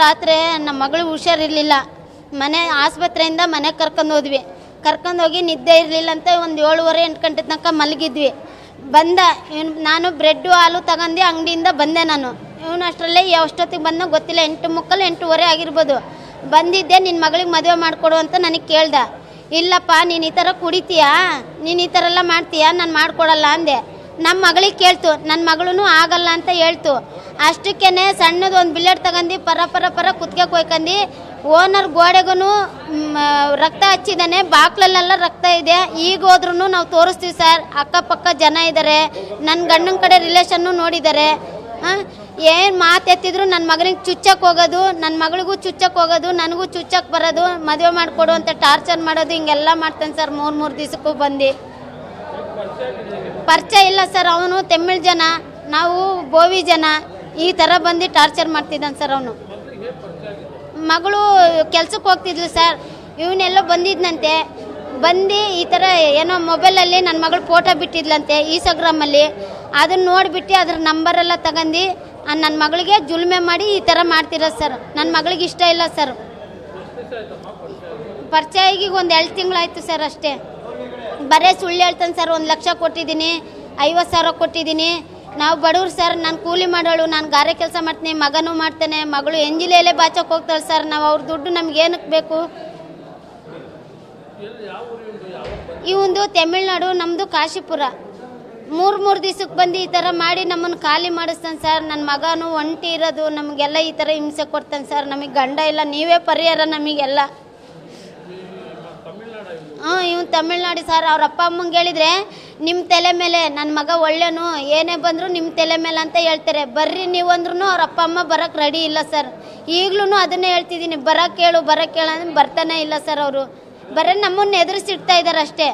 ರಾತ್ರಿ ನಮ್ಮ ಮಗಳು ಹುಷಾರಿರಲಿಲ್ಲ. ಮನೆ ಆಸ್ಪತ್ರೆಯಿಂದ ಮನೆಗೆ ಕರ್ಕೊಂಡೋದ್ವಿ. ಕರ್ಕೊಂಡೋಗಿ ನಿದ್ದೆ ಇರಲಿಲ್ಲ ಅಂತ ಒಂದು 7:30 8 ಗಂಟೆ ತನಕ ಮಲಗಿದ್ವಿ. ಬಂದ ನಾನು ಬ್ರೆಡ್ಡು ಹಾಲು ತಗೊಂಡು ಅಂಗಡಿಯಿಂದ ಬಂದೆ. ನಾನು ಇವನು ಅಷ್ಟರಲ್ಲೇ ಎಷ್ಟೊತ್ತಿಗೆ ಬಂದ ಗೊತ್ತಿಲ್ಲ, 8:45 8:30 ಆಗಿರ್ಬೋದು. ಬಂದಿದ್ದೆ, ನಿನ್ನ ಮಗಳಿಗೆ ಮದುವೆ ಮಾಡಿಕೊಡು ಅಂತ ನನಗೆ ಕೇಳ್ದ. ಇಲ್ಲಪ್ಪ, ನೀನು ಈ ಥರ ಕುಡಿತೀಯಾ, ನೀನು ಈ ಥರ ಎಲ್ಲ ಮಾಡ್ತೀಯಾ, ನಾನು ಮಾಡಿಕೊಡಲ್ಲ ಅಂದೆ. ನಮ್ಮ ಮಗಳಿಗೆ ಕೇಳ್ತು, ನನ್ನ ಮಗಳೂ ಆಗಲ್ಲ ಅಂತ ಹೇಳ್ತು. ಅಷ್ಟಕ್ಕೇ ಸಣ್ಣದು ಒಂದು ಬಿಲ್ಲೆಟ್ ತಗೊಂಡು ಪರ ಕುತ್ತಿಗೆ ಕೊಯ್ಕೊಂಡು ಓನರ್ ಗೋಡೆಗೂ ರಕ್ತ ಹಚ್ಚಿದ್ದಾನೆ, ಬಾಕ್ಲಲ್ಲೆಲ್ಲ ರಕ್ತ ಇದೆ. ಈಗ ಹೋದ್ರೂ ನಾವು ತೋರಿಸ್ತೀವಿ ಸರ್, ಅಕ್ಕಪಕ್ಕ ಜನ ಇದ್ದಾರೆ, ನನ್ನ ಗಂಡನ ಕಡೆ ರಿಲೇಷನ್ನು ನೋಡಿದ್ದಾರೆ. ಏನು ಮಾತೆತ್ತಿದ್ರು ನನ್ನ ಮಗನಿಗೆ ಚುಚ್ಚಕ್ಕೆ ಹೋಗೋದು, ನನ್ನ ಮಗಳಿಗೂ ಚುಚ್ಚಕ್ಕೆ ಹೋಗೋದು, ನನಗೂ ಚುಚ್ಚಕ್ಕೆ ಬರೋದು, ಮದುವೆ ಮಾಡಿಕೊಡು ಅಂತ ಟಾರ್ಚರ್ ಮಾಡೋದು, ಹಿಂಗೆಲ್ಲ ಮಾಡ್ತಾನೆ ಸರ್. 3 ದಿವಸಕ್ಕೂ ಬಂದು ಪರಿಚಯ ಇಲ್ಲ ಸರ್. ಅವನು ತಮಿಳ್ ಜನ, ನಾವು ಬೋವಿ ಜನ, ಈ ಥರ ಬಂದು ಟಾರ್ಚರ್ ಮಾಡ್ತಿದ್ದಾನೆ ಸರ್. ಅವನು ಮಗಳು ಕೆಲ್ಸಕ್ಕೆ ಹೋಗ್ತಿದ್ಲು ಸರ್, ಇವನ್ನೆಲ್ಲೋ ಬಂದಿದ್ನಂತೆ. ಬಂದು ಈ ಥರ ಏನೋ ಮೊಬೈಲಲ್ಲಿ ನನ್ನ ಮಗಳು ಫೋಟೋ ಬಿಟ್ಟಿದ್ಲಂತೆ ಇನ್ಸ್ಟಾಗ್ರಾಮಲ್ಲಿ. ಅದನ್ನು ನೋಡಿಬಿಟ್ಟು ಅದ್ರ ನಂಬರೆಲ್ಲ ತಗೊಂಡು ನನ್ನ ಮಗಳಿಗೆ ಜುಲ್ಮೆ ಮಾಡಿ ಈ ಥರ ಮಾಡ್ತಿರೋದು ಸರ್. ನನ್ನ ಮಗಳಿಗೆ ಇಷ್ಟ ಇಲ್ಲ ಸರ್. ಪರಿಚಯ ಈಗ ಒಂದು 2 ತಿಂಗಳಾಯ್ತು ಸರ್ ಅಷ್ಟೇ. ಬರೇ ಸುಳ್ಳು ಹೇಳ್ತಾನೆ ಸರ್. 1 ಲಕ್ಷ ಕೊಟ್ಟಿದ್ದೀನಿ, 50,000 ಕೊಟ್ಟಿದ್ದೀನಿ. ನಾವು ಬಡವ್ರು ಸರ್, ನಾನು ಕೂಲಿ ಮಾಡೋಳು, ನಾನು ಗಾರೆ ಕೆಲಸ ಮಾಡ್ತೀನಿ, ಮಗನೂ ಮಾಡ್ತಾನೆ, ಮಗಳು ಎಂಜಿಲೆಯಲ್ಲೇ ಬಾಚಕ್ಕೆ ಹೋಗ್ತಾಳೆ ಸರ್. ನಾವು ಅವ್ರ ದುಡ್ಡು ನಮ್ಗೆ ಏನಕ್ಕೆ ಬೇಕು? ಈ ಒಂದು ತಮಿಳ್ನಾಡು, ನಮ್ಮದು ಕಾಶಿಪುರ. 3 ದಿವಸಕ್ಕೆ ಬಂದು ಈ ಥರ ಮಾಡಿ ನಮ್ಮನ್ನು ಖಾಲಿ ಮಾಡಿಸ್ತಾನೆ ಸರ್. ನನ್ನ ಮಗನೂ ಒಂಟಿ ಇರೋದು, ನಮಗೆಲ್ಲ ಈ ಥರ ಹಿಂಸೆ ಕೊಡ್ತಾನೆ ಸರ್. ನಮಗೆ ಗಂಡ ಇಲ್ಲ, ನೀವೇ ಪರಿಹಾರ ನಮಗೆಲ್ಲ. ಇವನು ತಮಿಳ್ನಾಡು ಸರ್. ಅವ್ರ ಅಪ್ಪ ಅಮ್ಮಂಗೆ ಹೇಳಿದರೆ ನಿಮ್ಮ ತಲೆ ಮೇಲೆ ನನ್ನ ಮಗ ಒಳ್ಳೆನು, ಏನೇ ಬಂದರೂ ನಿಮ್ಮ ತಲೆ ಮೇಲೆ ಅಂತ ಹೇಳ್ತಾರೆ. ಬರ್ರಿ ನೀವು ಅಂದ್ರೂ ಅವ್ರ ಅಪ್ಪ ಅಮ್ಮ ಬರೋಕ್ಕೆ ರೆಡಿ ಇಲ್ಲ ಸರ್. ಈಗಲೂ ಅದನ್ನೇ ಹೇಳ್ತಿದ್ದೀನಿ, ಬರೋಕ್ಕೆ ಹೇಳು ಅಂದ್ರೆ ಬರ್ತಾನೆ ಇಲ್ಲ ಸರ್. ಅವರು ಬರೀ ನಮ್ಮನ್ನು ಎದುರಿಸಿಡ್ತಾ ಇದ್ದಾರೆ ಅಷ್ಟೇ.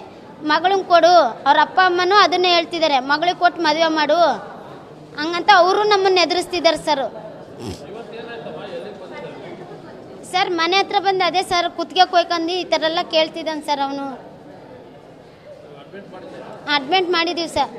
ಮಗಳನ್ನ ಕೊಡು, ಅವ್ರ ಅಪ್ಪ ಅಮ್ಮನೂ ಅದನ್ನೇ ಹೇಳ್ತಿದ್ದಾರೆ, ಮಗಳಿಗೆ ಕೊಟ್ಟು ಮದುವೆ ಮಾಡು ಹಂಗಂತ ಅವರು ನಮ್ಮನ್ನು ಎದುರಿಸ್ತಿದ್ದಾರೆ ಸರ್. ಸರ್ ಮನೆ ಹತ್ರ ಬಂದು ಅದೇ ಸರ್ ಕುತ್ತಿಗೆ ಕೊಯ್ಕೊಂಡು ಈ ಥರ ಎಲ್ಲ ಕೇಳ್ತಿದ್ದಾನೆ ಸರ್. ಅವನು ಅಡ್ಮಿಟ್ ಮಾಡಿದ್ದೀವಿ ಸರ್.